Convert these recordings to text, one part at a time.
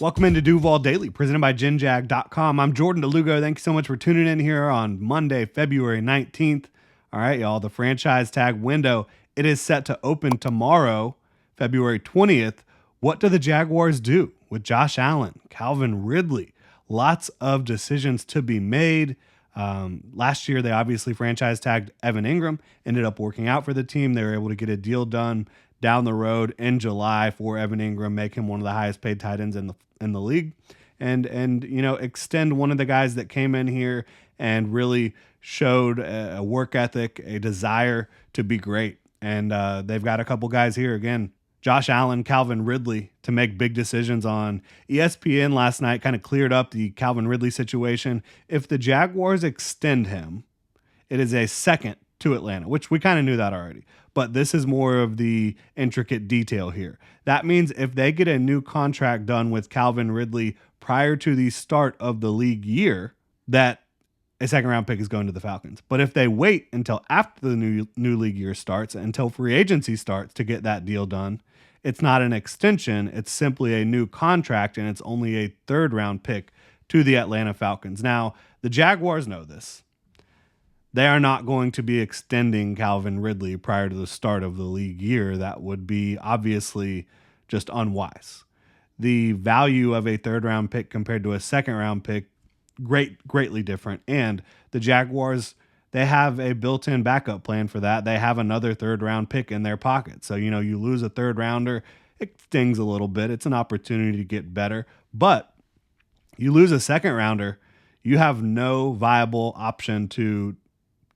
Welcome into Duval Daily, presented by GenJag.com. I'm Jordan Lugo. Thank you so much for tuning in here on Monday, February 19th. All right, y'all, the franchise tag window, it is set to open tomorrow, February 20th. What do the Jaguars do with Josh Allen, Calvin Ridley? Lots of decisions to be made. Last year, they obviously franchise tagged Evan Ingram, ended up working out for the team. They were able to get a deal done down the road in July for Evan Ingram, make him one of the highest paid tight ends in the league, and extend one of the guys that came in here and really showed a work ethic, a desire to be great. And they've got a couple guys here again, Josh Allen, Calvin Ridley, to make big decisions on. ESPN last night kind of cleared up the Calvin Ridley situation. If the Jaguars extend him, it is a second to Atlanta, which we kind of knew that already. But this is more of the intricate detail here. That means if they get a new contract done with Calvin Ridley prior to the start of the league year, that a second round pick is going to the Falcons. But if they wait until after the new league year starts, until free agency starts to get that deal done, it's not an extension. It's simply a new contract, and it's only a third round pick to the Atlanta Falcons. Now, the Jaguars know this. They are not going to be extending Calvin Ridley prior to the start of the league year. That would be obviously just unwise. The value of a third round pick compared to a second round pick, greatly different. And the Jaguars, they have a built-in backup plan for that. They have another third round pick in their pocket. So, you lose a third rounder, it stings a little bit. It's an opportunity to get better. But you lose a second rounder, you have no viable option to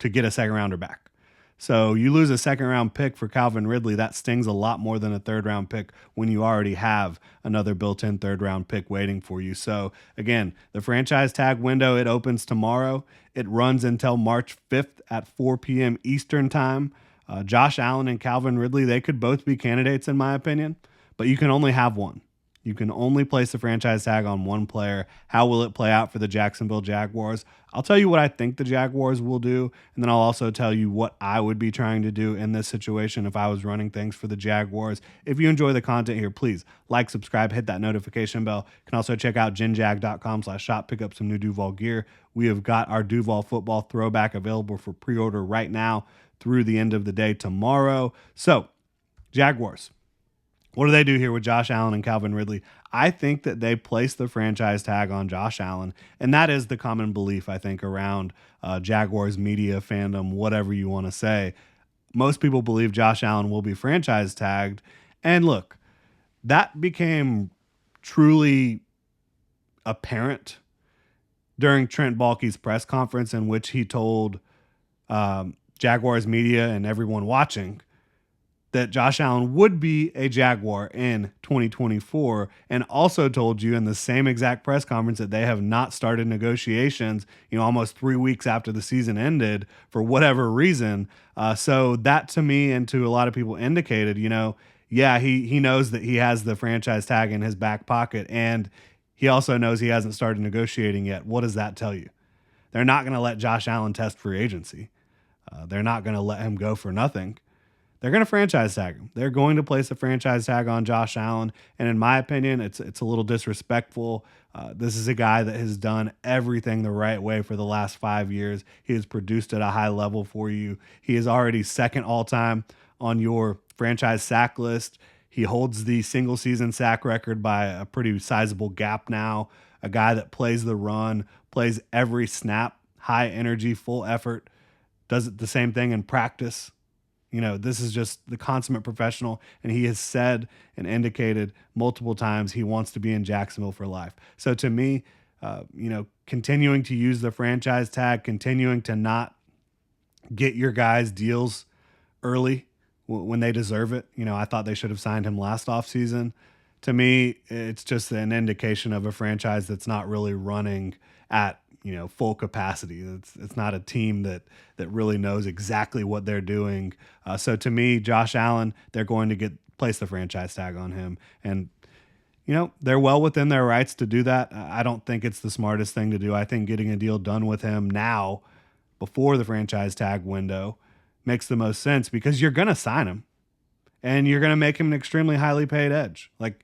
get a second rounder back. So you lose a second round pick for Calvin Ridley. That stings a lot more than a third round pick when you already have another built-in third round pick waiting for you. So again, the franchise tag window, it opens tomorrow. It runs until March 5th at 4 p.m. Eastern time. Josh Allen and Calvin Ridley, they could both be candidates in my opinion, but you can only have one. You can only place the franchise tag on one player. How will it play out for the Jacksonville Jaguars? I'll tell you what I think the Jaguars will do, and then I'll also tell you what I would be trying to do in this situation if I was running things for the Jaguars. If you enjoy the content here, please like, subscribe, hit that notification bell. You can also check out genjag.com/shop, pick up some new Duval gear. We have got our Duval football throwback available for pre-order right now through the end of the day tomorrow. So, Jaguars. What do they do here with Josh Allen and Calvin Ridley? I think that they place the franchise tag on Josh Allen, and that is the common belief, I think, around Jaguars media, fandom, whatever you want to say. Most people believe Josh Allen will be franchise tagged, and look, that became truly apparent during Trent Baalke's press conference, in which he told Jaguars media and everyone watching that Josh Allen would be a Jaguar in 2024, and also told you in the same exact press conference that they have not started negotiations, almost 3 weeks after the season ended for whatever reason. So that to me and to a lot of people indicated, he knows that he has the franchise tag in his back pocket, and he also knows he hasn't started negotiating yet. What does that tell you? They're not going to let Josh Allen test free agency. They're not going to let him go for nothing. They're going to franchise tag him. They're going to place a franchise tag on Josh Allen. And in my opinion, it's a little disrespectful. This is a guy that has done everything the right way for the last 5 years. He has produced at a high level for you. He is already second all-time on your franchise sack list. He holds the single season sack record by a pretty sizable gap now. A guy that plays the run, plays every snap, high energy, full effort, does it the same thing in practice. This is just the consummate professional, and he has said and indicated multiple times he wants to be in Jacksonville for life. So to me, continuing to use the franchise tag, continuing to not get your guys deals early when they deserve it. I thought they should have signed him last offseason. To me, it's just an indication of a franchise that's not really running at full capacity. It's not a team that really knows exactly what they're doing. So to me, Josh Allen, they're going to place the franchise tag on him, and they're well within their rights to do that. I don't think it's the smartest thing to do. I think getting a deal done with him now, before the franchise tag window, makes the most sense, because you're going to sign him, and you're going to make him an extremely highly paid edge. Like,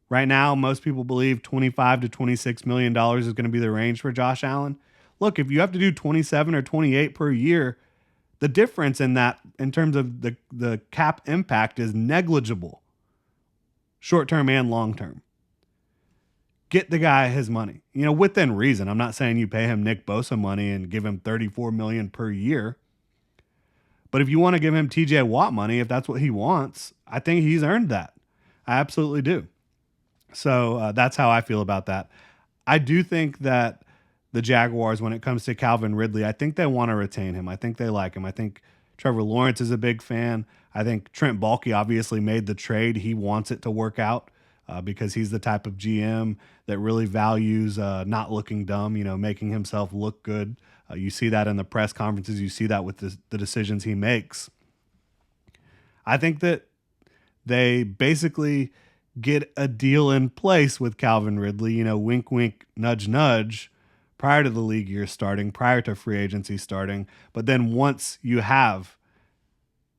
Right now, most people believe $25 to $26 million is going to be the range for Josh Allen. Look, if you have to do 27 or 28 per year, the difference in that, in terms of the cap impact, is negligible, short term and long term. Get the guy his money, within reason. I'm not saying you pay him Nick Bosa money and give him $34 million per year. But if you want to give him TJ Watt money, if that's what he wants, I think he's earned that. I absolutely do. So that's how I feel about that. I do think that the Jaguars, when it comes to Calvin Ridley, I think they want to retain him. I think they like him. I think Trevor Lawrence is a big fan. I think Trent Baalke obviously made the trade. He wants it to work out because he's the type of GM that really values not looking dumb, making himself look good. You see that in the press conferences. You see that with the decisions he makes. I think that they basically get a deal in place with Calvin Ridley, wink, wink, nudge, nudge, prior to the league year starting, prior to free agency starting. But then once you have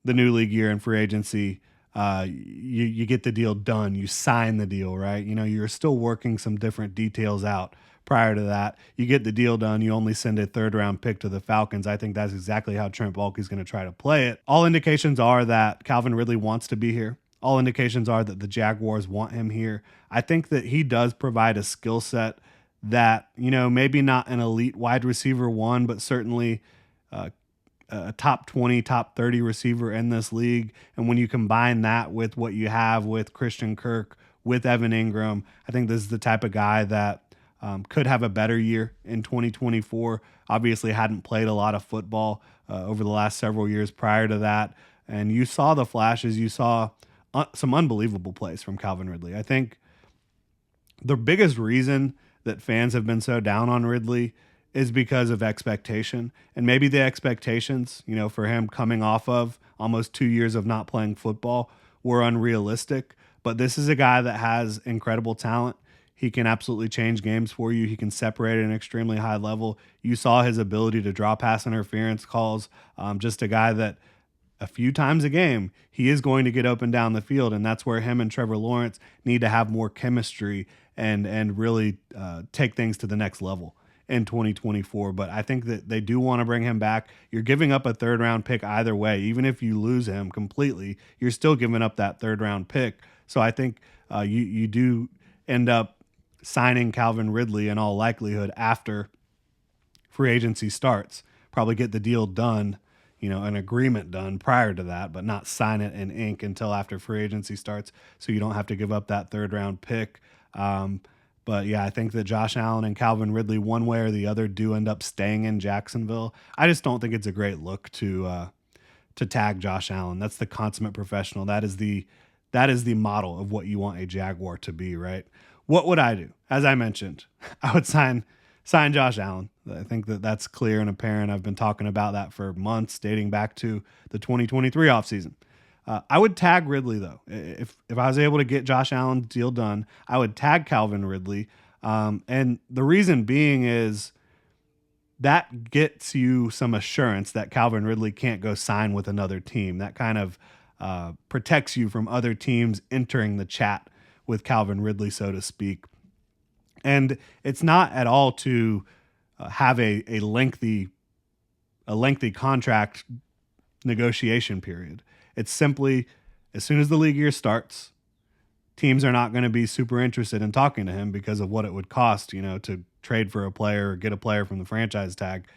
the new league year and free agency, you get the deal done. You sign the deal, right? You're still working some different details out prior to that. You get the deal done. You only send a 3rd-round pick to the Falcons. I think that's exactly how Trent Baalke is going to try to play it. All indications are that Calvin Ridley wants to be here. All indications are that the Jaguars want him here. I think that he does provide a skill set that, maybe not an elite wide receiver one, but certainly a top 20, top 30 receiver in this league. And when you combine that with what you have with Christian Kirk, with Evan Ingram, I think this is the type of guy that could have a better year in 2024. Obviously hadn't played a lot of football over the last several years prior to that. And you saw the flashes. You saw some unbelievable plays from Calvin Ridley. I think the biggest reason that fans have been so down on Ridley is because of expectation. And maybe the expectations, for him coming off of almost 2 years of not playing football were unrealistic. But this is a guy that has incredible talent. He can absolutely change games for you. He can separate at an extremely high level. You saw his ability to draw pass interference calls. Just a guy that a few times a game, he is going to get up and down the field. And that's where him and Trevor Lawrence need to have more chemistry and really take things to the next level in 2024. But I think that they do want to bring him back. You're giving up a 3rd-round pick either way. Even if you lose him completely, you're still giving up that 3rd-round pick. So I think you do end up signing Calvin Ridley in all likelihood after free agency starts. Probably get the deal done, an agreement done prior to that, but not sign it in ink until after free agency starts, so you don't have to give up that 3rd-round pick. But yeah, I think that Josh Allen and Calvin Ridley, one way or the other, do end up staying in Jacksonville. I just don't think it's a great look to tag Josh Allen. That's the consummate professional. That is the model of what you want a Jaguar to be, right? What would I do? As I mentioned, I would sign Josh Allen. I think that that's clear and apparent. I've been talking about that for months, dating back to the 2023 offseason. I would tag Ridley, though. If I was able to get Josh Allen's deal done, I would tag Calvin Ridley. And the reason being is that gets you some assurance that Calvin Ridley can't go sign with another team. That kind of protects you from other teams entering the chat with Calvin Ridley, so to speak. And it's not at all to have a lengthy contract negotiation period. It's simply, as soon as the league year starts, teams are not going to be super interested in talking to him because of what it would cost, to trade for a player or get a player from the franchise tag.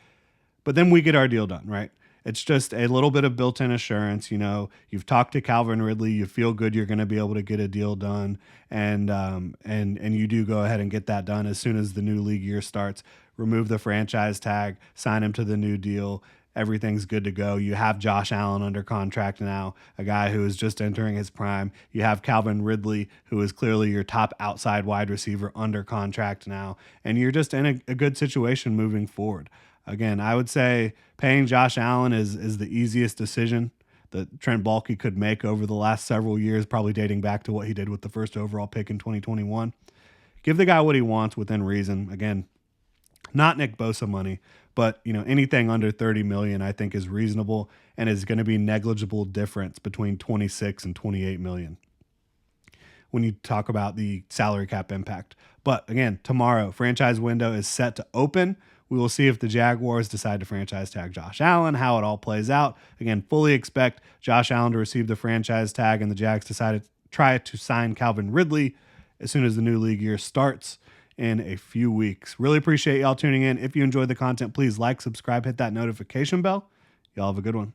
But then we get our deal done, right? It's just a little bit of built-in assurance. You've talked to Calvin Ridley. You feel good you're going to be able to get a deal done, and you do go ahead and get that done as soon as the new league year starts. Remove the franchise tag, sign him to the new deal. Everything's good to go. You have Josh Allen under contract now, a guy who is just entering his prime. You have Calvin Ridley, who is clearly your top outside wide receiver, under contract now, and you're just in a good situation moving forward. Again, I would say paying Josh Allen is the easiest decision that Trent Baalke could make over the last several years, probably dating back to what he did with the first overall pick in 2021. Give the guy what he wants within reason. Again, not Nick Bosa money, but anything under $30 million I think is reasonable and is going to be negligible difference between 26 and 28 million. when you talk about the salary cap impact. But again, tomorrow, franchise window is set to open. We will see if the Jaguars decide to franchise tag Josh Allen, how it all plays out. Again, fully expect Josh Allen to receive the franchise tag, and the Jags decided to try to sign Calvin Ridley as soon as the new league year starts in a few weeks. Really appreciate y'all tuning in. If you enjoyed the content, please like, subscribe, hit that notification bell. Y'all have a good one.